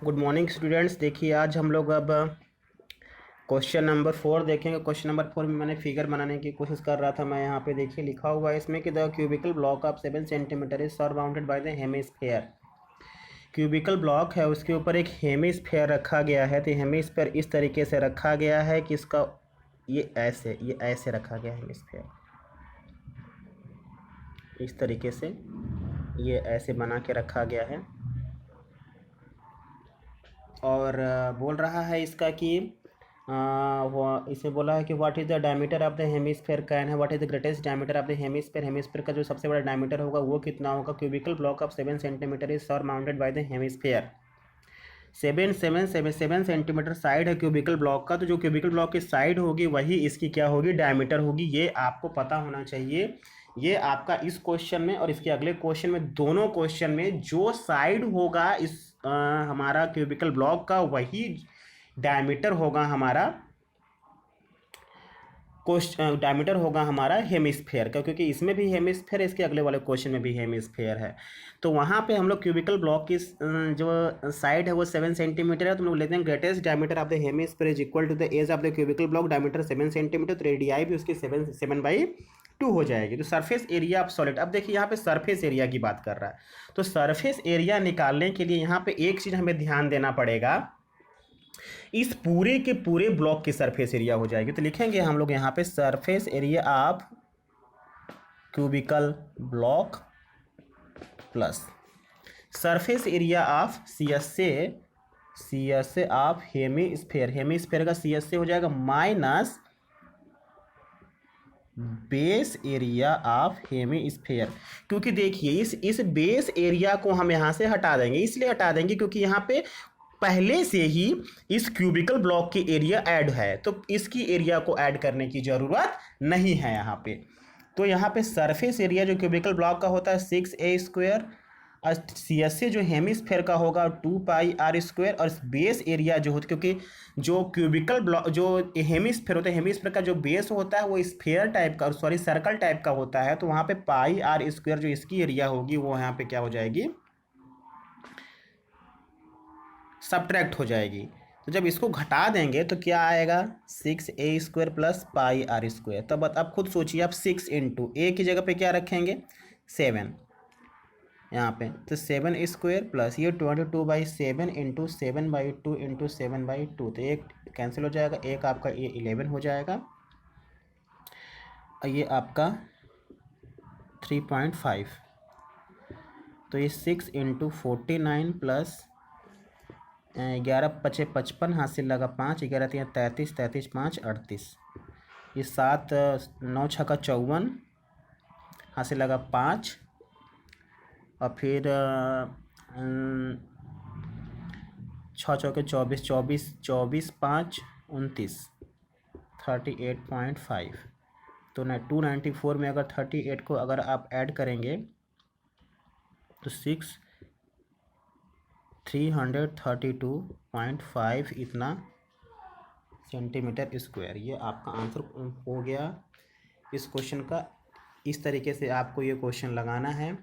Good morning students. देखिए आज हम लोग अब क्वेश्चन नंबर 4 देखेंगे। क्वेश्चन नंबर 4 में मैंने फिगर बनाने की कोशिश कर रहा था। मैं यहाँ पे देखिए लिखा हुआ है इसमें कि the cubical block of 7 centimetre is surrounded by the hemisphere. Cubical block है, उसके ऊपर एक हेमिस्फेयर रखा गया है। तो हेमिस्फेयर इस तरीके से रखा गया है कि इसका ये ऐसे रखा गया है। हेमिस्फेयर इस तरीके से ये ऐसे बना के रखा गया है और बोल रहा है इसका कि वो इसे बोला है कि what is the diameter of the hemisphere can है, what is the greatest diameter of the hemisphere. Hemisphere का जो सबसे बड़ा डायमीटर होगा वो कितना होगा। Cubical block of 7 centimetre is surmounted by the hemisphere. 7 centimetre side है क्यूबिकल ब्लॉक का। तो जो क्यूबिकल ब्लॉक की साइड होगी वही इसकी क्या होगी, डायमीटर होगी। ये आपको पता होना चाहिए। ये आपका इस क्वेश्चन में और इसके अगले क्वेश्चन में, दोनों क्वेश्चन में जो साइड होगा इस हमारा क्यूबिकल ब्लॉक का वही डायमीटर होगा हमारा डायमीटर होगा हमारा हेमिस्फेयर का, क्योंकि इसमें भी हेमिस्फेयर है, इसके अगले वाले क्वेश्चन में भी हेमिस्फेयर है। तो वहाँ पे हम लोग क्यूबिकल ब्लॉक की जो साइड है वो 7 सेंटीमीटर है। तो हम लोग लेते हैं greatest diameter of the hemisphere is equal to the edge of the cubical block, diameter 7 centimetre. तो रेडियाई भी उसकी 7/2 हो जाएगी। तो सरफेस एरिया ऑफ सॉलिड, अब देखिए यहाँ पे सरफेस एरिया की बात कर रहा है। तो सरफेस एरिया निकालने के लिए यहाँ पे एक चीज़ हमें ध्यान देना पड़ेगा, इस पूरे के पूरे ब्लॉक की सरफेस एरिया हो जाएगी। तो लिखेंगे हम लोग यहाँ पे surface area of cubical block plus surface area of C S A of hemisphere. Hemisphere का सी एस ए हो जाएगा minus base area of hemisphere. क्योंकि देखिए इस बेस एरिया को हम यहाँ से हटा देंगे, इसलिए हटा देंगे क्योंकि यहाँ पे पहले से ही इस क्यूबिकल ब्लॉक की एरिया ऐड है, तो इसकी एरिया को ऐड करने की ज़रूरत नहीं है यहाँ पे। तो यहाँ पे सरफेस एरिया जो क्यूबिकल ब्लॉक का होता है 6a² और सी एस ए जो हेमिस्फेयर का होगा 2πr²। और बेस एरिया जो होता है, क्योंकि जो क्यूबिकल ब्लॉक जो हेमिस्फेयर होता है, हेमिस्फेयर का जो बेस होता है वो स्फेयर टाइप का, सॉरी सर्कल टाइप का होता है। तो वहाँ पे πr² जो इसकी एरिया होगी वो यहाँ पे क्या हो जाएगी, सब्ट्रैक्ट हो जाएगी। तो जब इसको घटा देंगे तो क्या आएगा, 6a² प्लस πr²। तब आप खुद सोचिए, आप 6 इंटू ए की जगह पे क्या रखेंगे, 7 यहाँ पे। तो 7² प्लस ये 22/7 इंटू 7/2 इंटू 7/2। तो एक कैंसिल हो जाएगा, एक आपका ये 11 हो जाएगा और ये आपका 3.5। तो ये 6 इंटू 49 प्लस 11×5 = 55, हासिल लगा 5, 11×3 = 33, 33×5 = 38। ये 7 9 6 का 54, हासिल लगा 5 और फिर 6 चौके 24, 24 24×5 = 29, 38.5। तो 294 में अगर 38 को अगर आप ऐड करेंगे तो 332.5 इतना सेंटीमीटर स्क्वायर। ये आपका आंसर हो गया इस क्वेश्चन का। इस तरीके से आपको ये क्वेश्चन लगाना है।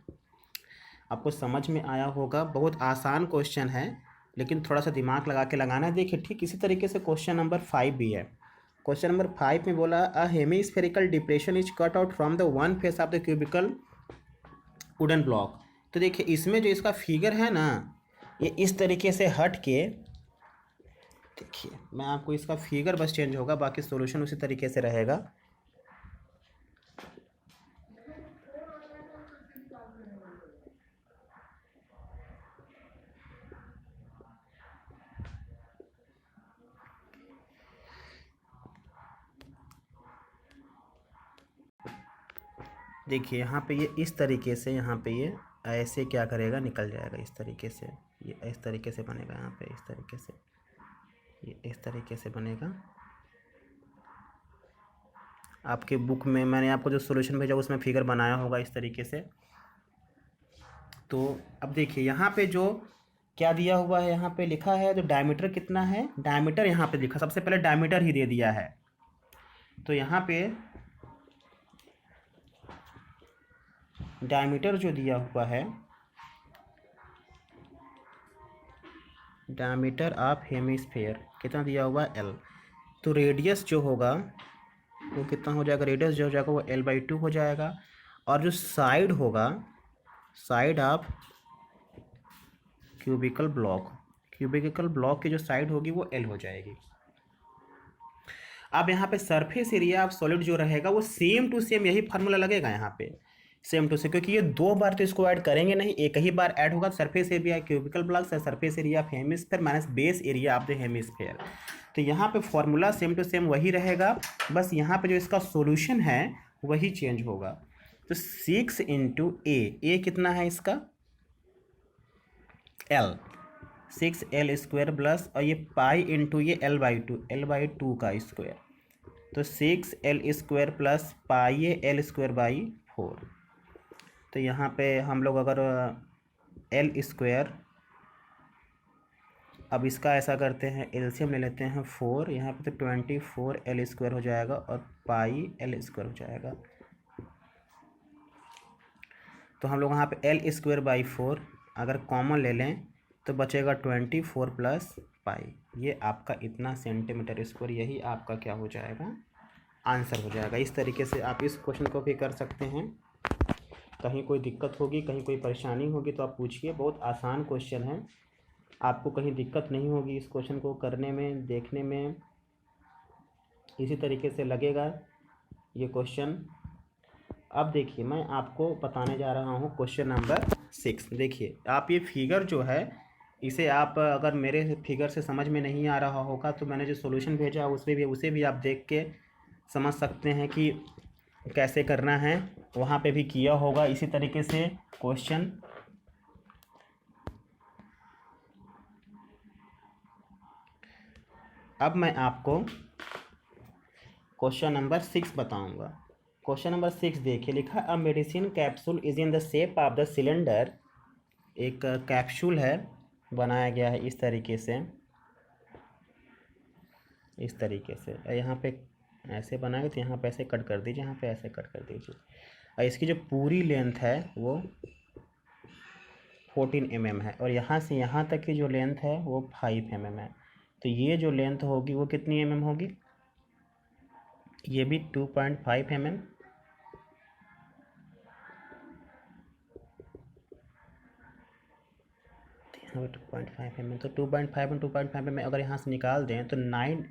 आपको समझ में आया होगा, बहुत आसान क्वेश्चन है लेकिन थोड़ा सा दिमाग लगा के लगाना है। देखिए ठीक इसी तरीके से क्वेश्चन नंबर 5 भी है। क्वेश्चन नंबर 5 में बोला a hemispherical depression is cut out from the one face of the cubical wooden block. तो देखिए इसमें जो इसका फिगर है ना, ये इस तरीके से हट के, देखिए मैं आपको इसका फिगर बस चेंज होगा, बाकी सॉल्यूशन उसी तरीके से रहेगा। देखिए यहाँ पे ये इस तरीके से, यहाँ पे ये ऐसे क्या करेगा, निकल जाएगा इस तरीके से। ये इस तरीके से बनेगा, यहाँ पे इस तरीके से, ये इस तरीके से बनेगा। आपके बुक में मैंने आपको जो सॉल्यूशन भेजा उसमें फिगर बनाया होगा इस तरीके से। तो अब देखिए यहाँ पे जो क्या दिया हुआ है, यहाँ पे लिखा है जो डायमीटर कितना है, डायमीटर यहाँ पे लिखा, सबसे पहले डायमीटर ही दे दिया है। तो यहाँ पे डायमीटर जो दिया हुआ है, डायमीटर ऑफ हेमिस्फेयर कितना दिया हुआ है L। तो रेडियस जो होगा वो कितना हो जाएगा, रेडियस जो हो जाएगा वो L/2 हो जाएगा। और जो साइड होगा, साइड ऑफ क्यूबिकल ब्लॉक की जो साइड होगी वो L हो जाएगी। अब यहाँ पे सरफेस एरिया ऑफ सॉलिड जो रहेगा वो सेम टू सेम यही फार्मूला लगेगा यहाँ पे, सेम टू सेम, क्योंकि ये दो बार तो इसको ऐड करेंगे नहीं, एक ही बार ऐड होगा। सरफेस एरिया क्यूबिकल ब्लॉक से surface area of hemisphere minus base area of the hemisphere. तो यहाँ पे फॉर्मूला सेम टू सेम वही रहेगा, बस यहाँ पे जो इसका सॉल्यूशन है वही चेंज होगा। तो 6 इंटू ए कितना है इसका L, 6L स्क्वायर प्लस और ये पाई इंटू ये L/2 का स्क्वायर, तो 6L square plus pi L square by 4। तो यहाँ पे हम लोग अगर L स्क्वायर, अब इसका ऐसा करते हैं एलसीएम ले लेते हैं 4, यहाँ पे तो 24L स्क्वायर हो जाएगा और पाई L स्क्वायर हो जाएगा। तो हम लोग यहाँ पे L स्क्वायर बाई 4 अगर कॉमन ले लें तो बचेगा 24 प्लस पाई, ये आपका इतना सेंटीमीटर स्क्वायर, यही आपका क्या हो जाएगा, आंसर हो जाएगा। इस तरीके से आप इस क्वेश्चन को भी कर सकते हैं। कहीं कोई दिक्कत होगी, कहीं कोई परेशानी होगी तो आप पूछिए, बहुत आसान क्वेश्चन है, आपको कहीं दिक्कत नहीं होगी इस क्वेश्चन को करने में, देखने में इसी तरीके से लगेगा ये क्वेश्चन। अब देखिए मैं आपको बताने जा रहा हूँ क्वेश्चन नंबर 6। देखिए आप ये फिगर जो है इसे आप अगर मेरे फिगर से समझ में नहीं आ रहा होगा तो मैंने जो सॉल्यूशन भेजा उसमें भी, उसे भी आप देख के समझ सकते हैं कि कैसे करना है, वहाँ पे भी किया होगा इसी तरीके से क्वेश्चन। अब मैं आपको क्वेश्चन नंबर 6 बताऊंगा। क्वेश्चन नंबर 6 देखिए, लिखा a medicine capsule is in the shape of the cylinder. एक कैप्सूल है, बनाया गया है इस तरीके से, इस तरीके से, यहाँ पे ऐसे बनाए तो यहाँ पे ऐसे कट कर दीजिए, यहाँ पे ऐसे कट कर दीजिए। और इसकी जो पूरी लेंथ है वो 14 mm है और यहाँ से यहाँ तक की जो लेंथ है वो 5 mm है। तो ये जो लेंथ होगी वो कितनी mm होगी, ये भी 2.5 mm। यहाँ पे 2.5 mm, तो 2.5 और 2.5 mm अगर यहाँ से निकाल दें तो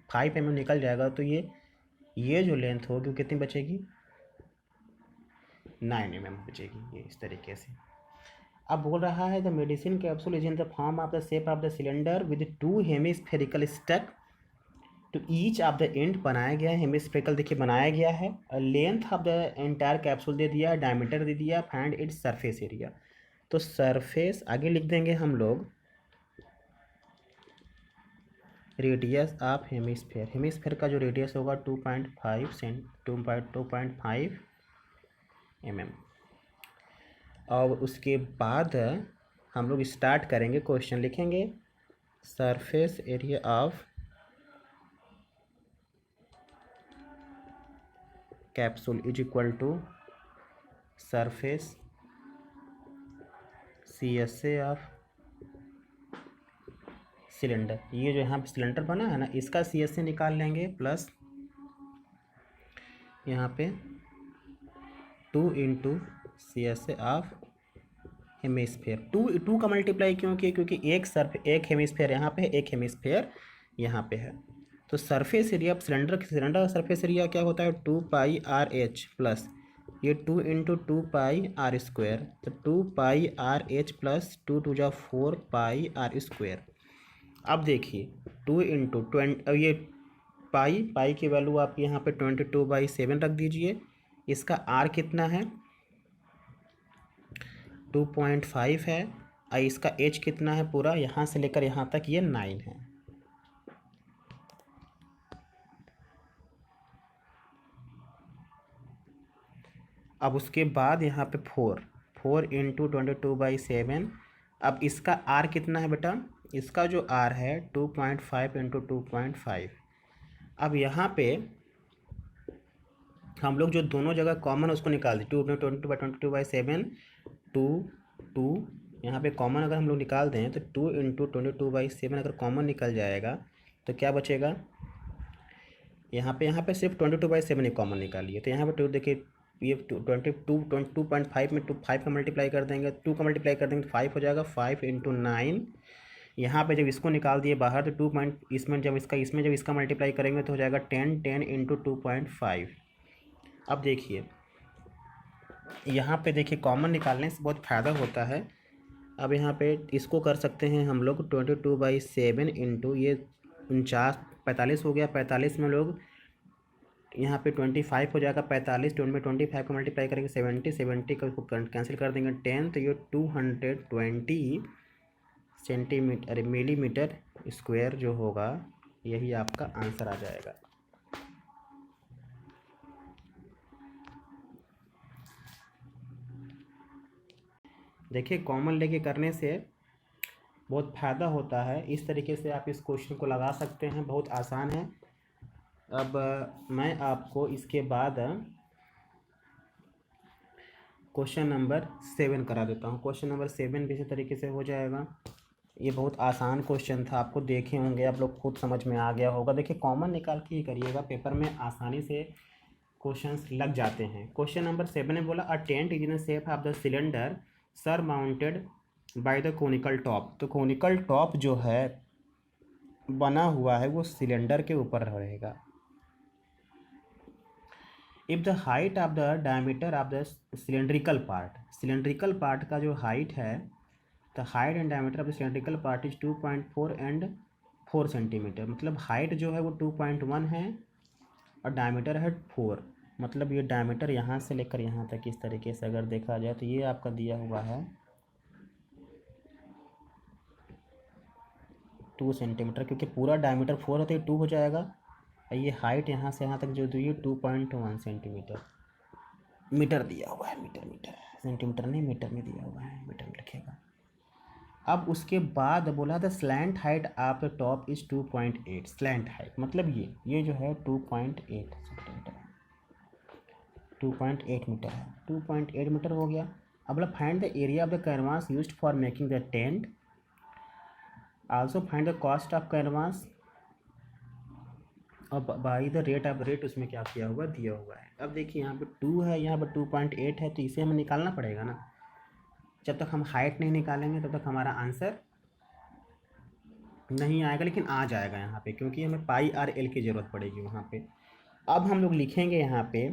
5 mm निकल जाएगा। तो ये जो लेंथ होगी वो कितनी बचेगी, 9 mm बचेगी, ये इस तरीके से। अब बोल रहा है the medicine capsule is in the form of the shape of the cylinder with 2 hemispherical stuck to each of the end बनाया गया है, हेमिस्फेरिकल देखिए बनाया गया है। Length of the entire capsule दे दिया, डायमीटर दे दिया, फाइंड इट्स सरफेस एरिया। तो सरफेस आगे लिख देंगे हम लोग रेडियस ऑफ हेमिस्फेयर, हेमिस्फेयर का जो रेडियस होगा 2.5 mm। और उसके बाद हम लोग स्टार्ट करेंगे, क्वेश्चन लिखेंगे surface area of capsule is equal to surface CSA of cylinder. ये जो यहाँ पे सिलेंडर बना है ना, इसका CSA निकाल लेंगे प्लस यहाँ पे 2 इंटू CSA ऑफ हेमिस्फेयर। 2 का मल्टीप्लाई क्यों किया, क्योंकि एक हेमिस्फेयर यहाँ पे है, एक हेमिस्फेयर यहाँ पे है। तो सरफेस एरिया सिलेंडर का सरफेस एरिया क्या होता है 2πRH प्लस ये 2 इंटू 2πR स्क्वायर, तो 2πRH प्लस 2 टू जा 4πR स्क्वायर। अब देखिए 2 इंटू 20, अब ये पाई की वैल्यू आप यहाँ पे 22/7 रख दीजिए। इसका R कितना है 2.5 है और इसका H कितना है पूरा यहाँ से लेकर यहाँ तक ये 9 है। अब उसके बाद यहाँ पे 4 इंटू 22/7। अब इसका R कितना है बेटा, इसका जो R है 2.5 इंटू 2.5। अब यहाँ पे हम लोग जो दोनों जगह कॉमन उसको निकाल दें, 2 में 22/7 2 यहाँ पे कॉमन अगर हम लोग निकाल दें तो 2 इंटू 22/7 अगर कॉमन निकल जाएगा तो क्या बचेगा, यहाँ पे सिर्फ 22/7 ही कॉमन निकालिए। तो यहाँ पे टू देखिए, ये 2.5 में 5 का मल्टीप्लाई कर देंगे, 2 का मल्टीप्लाई कर देंगे तो 5 हो जाएगा। 5 इंटू 9, यहाँ पे जब इसको निकाल दिए बाहर तो 2 पॉइंट, इसमें जब इसका मल्टीप्लाई करेंगे तो हो जाएगा 10 इंटू 2.5। अब देखिए यहाँ पे देखिए कॉमन निकालने से बहुत फ़ायदा होता है। अब यहाँ पे इसको कर सकते हैं हम लोग 22/7 इंटू ये 45 हो गया। 45 में लोग यहाँ पे 25 हो जाएगा। 45 में 25 को मल्टीप्लाई करेंगे 70 का कैंसिल कर देंगे 10, तो ये 220 सेंटीमीटर, अरे मिलीमीटर स्क्वायर जो होगा, यही आपका आंसर आ जाएगा। देखिए कॉमन लेके करने से बहुत फ़ायदा होता है। इस तरीके से आप इस क्वेश्चन को लगा सकते हैं, बहुत आसान है। अब मैं आपको इसके बाद क्वेश्चन नंबर 7 करा देता हूँ। क्वेश्चन नंबर 7 भी इसी तरीके से हो जाएगा। ये बहुत आसान क्वेश्चन था, आपको देखे होंगे, आप लोग खुद समझ में आ गया होगा। देखिए कॉमन निकाल के ही करिएगा, पेपर में आसानी से क्वेश्चंस लग जाते हैं। क्वेश्चन नंबर 7 ने बोला a tent is in shape of the cylinder surmounted by the conical top. तो कोनिकल टॉप जो है बना हुआ है वो सिलेंडर के ऊपर रहेगा। If the height of the diameter of the cylindrical part का जो हाइट है, the height and diameter of the cylindrical part is 2.4 and 4 centimetre. मतलब हाइट जो है वो 2.1 है और डायमीटर है 4। मतलब ये डायमीटर यहाँ से लेकर यहाँ तक इस तरीके से अगर देखा जाए तो ये आपका दिया हुआ है 2 सेंटीमीटर, क्योंकि पूरा डायमीटर 4 है तो ये 2 हो जाएगा। ये हाइट यहाँ से यहाँ तक जो दी है 2.1 सेंटीमीटर। मीटर दिया हुआ है, मीटर सेंटीमीटर नहीं, मीटर में दिया हुआ है, मीटर में लिखेगा। अब उसके बाद बोला था slant height of the top is 2.8। Slant height मतलब ये जो है 2.8 सेंटीमीटर है, 2.8 मीटर है, 2.8 मीटर हो गया। अब बोला find the area of the canvas used for making the tent, also find the cost of canvas अब by the rate of rate, उसमें क्या किया हुआ दिया हुआ है। अब देखिए यहाँ पे 2 है, यहाँ पे 2.8 है, तो इसे हमें निकालना पड़ेगा ना। जब तक हम हाइट नहीं निकालेंगे तब तक हमारा आंसर नहीं आएगा, लेकिन आ जाएगा यहाँ पे, क्योंकि हमें पाई आर एल की ज़रूरत पड़ेगी वहाँ पे। अब हम लोग लिखेंगे यहाँ पे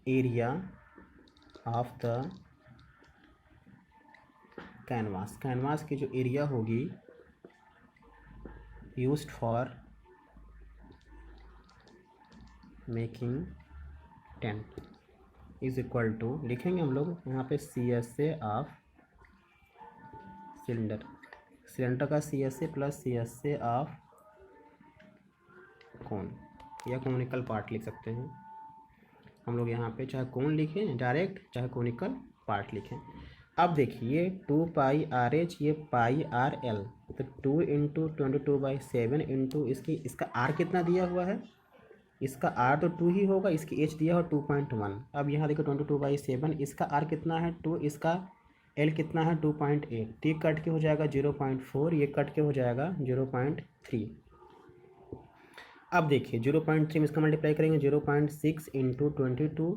area of the canvas. Canvas की जो एरिया होगी used for making tent is equal to, लिखेंगे हम लोग यहाँ पे CSA ऑफ सिलेंडर का CSA plus CSA of cone या कोनिकल पार्ट लिख सकते हैं हम लोग यहाँ पे, चाहे कोन लिखें डायरेक्ट, चाहे कोनिकल पार्ट लिखें। अब देखिए 2πRH, ये πRL, तो 2 इंटू 22/7 इंटू इसका R कितना दिया हुआ है, इसका R तो 2 ही होगा, इसकी H दिया हो 2.1। अब यहाँ देखो 22/7, इसका R कितना है 2, इसका L कितना है 2.8, तो ये कट के हो जाएगा 0.4, ये कट के हो जाएगा 0.3। अब देखिए 0.3 में इसका मल्टीप्लाई करेंगे 0.6 इंटू 22।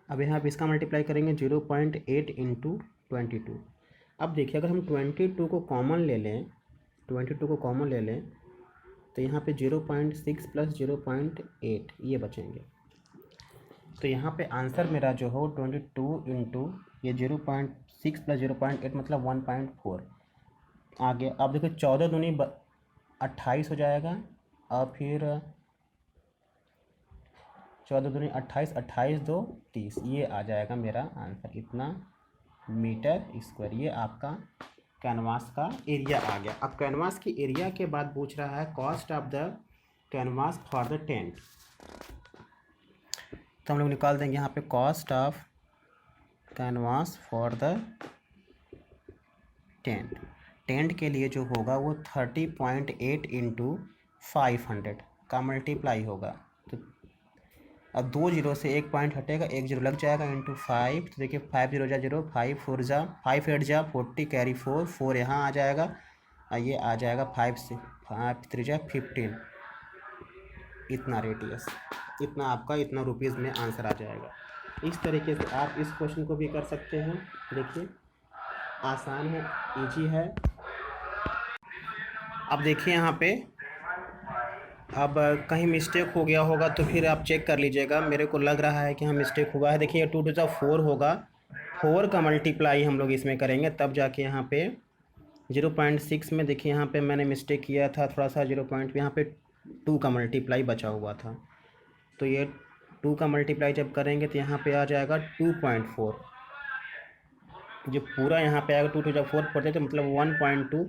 अब यहाँ पे इसका मल्टीप्लाई करेंगे 0.8 इंटू 22। अब देखिए अगर हम 22 को कॉमन ले लें, 22 को कॉमन ले लें तो यहाँ पे 0.6 प्लस 0.8 ये बचेंगे। तो यहाँ पे आंसर मेरा जो हो 22 इंटू ये 0.6 प्लस 0.8 मतलब 1.4 आगे। अब देखो 14 दूनी 28 हो जाएगा, और फिर 14 दूनी 28, 28 2 30, ये आ जाएगा मेरा आंसर, इतना मीटर स्क्वायर। ये आपका कैनवास का एरिया आ गया। अब कैनवास की एरिया के बाद पूछ रहा है cost of the canvas for the tent, तो हम लोग निकाल देंगे यहाँ पे cost of canvas for the tent. Tent के लिए जो होगा वो 30.8 इंटू 500 का मल्टीप्लाई होगा, तो अब 2 जीरो से 1 पॉइंट हटेगा, 1 जीरो लग जाएगा, इंटू 5। तो देखिए 5 जीरो जा जीरो, 5 4 जा 5 8 जा 40, कैरी 4 4 यहाँ आ जाएगा, और ये आ जाएगा 5 से 5 3 जा 15, इतना रेडियस, इतना आपका इतना रुपीज़ में आंसर आ जाएगा। इस तरीके से आप इस क्वेश्चन को भी कर सकते हैं। देखिए आसान है, इजी है। अब देखिए यहाँ पे, अब कहीं मिस्टेक हो गया होगा तो फिर आप चेक कर लीजिएगा। मेरे को लग रहा है कि हाँ मिस्टेक हुआ है। देखिए 2 टू 4 होगा, 4 का मल्टीप्लाई हम लोग इसमें करेंगे, तब जाके यहाँ पे 0.6 में देखिए यहाँ पे मैंने मिस्टेक किया था थोड़ा सा, 0 पॉइंट यहाँ पे 2 का मल्टीप्लाई बचा हुआ था। तो ये 2 का मल्टीप्लाई जब करेंगे तो यहाँ पे आ जाएगा 2.4, जो पूरा यहाँ पे आएगा 2 टू 4 पड़ते तो मतलब 1.2,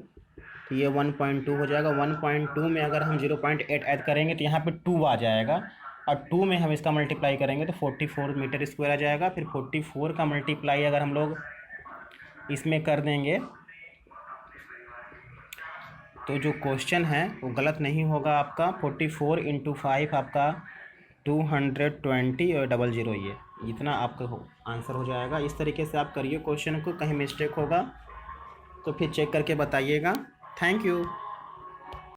तो ये 1.2 हो जाएगा। 1.2 में अगर हम 0.8 ऐड करेंगे तो यहाँ पे 2 आ जाएगा, और 2 में हम इसका मल्टीप्लाई करेंगे तो 44 मीटर स्क्वायर आ जाएगा। फिर 44 का मल्टीप्लाई अगर हम लोग इसमें कर देंगे तो जो क्वेश्चन है वो गलत नहीं होगा आपका। 44 इंटू 5 आपका 220 और 00, ये इतना आपका आंसर हो जाएगा। इस तरीके से आप करिए क्वेश्चन को, कहीं मिस्टेक होगा तो फिर चेक करके बताइएगा। Thank you.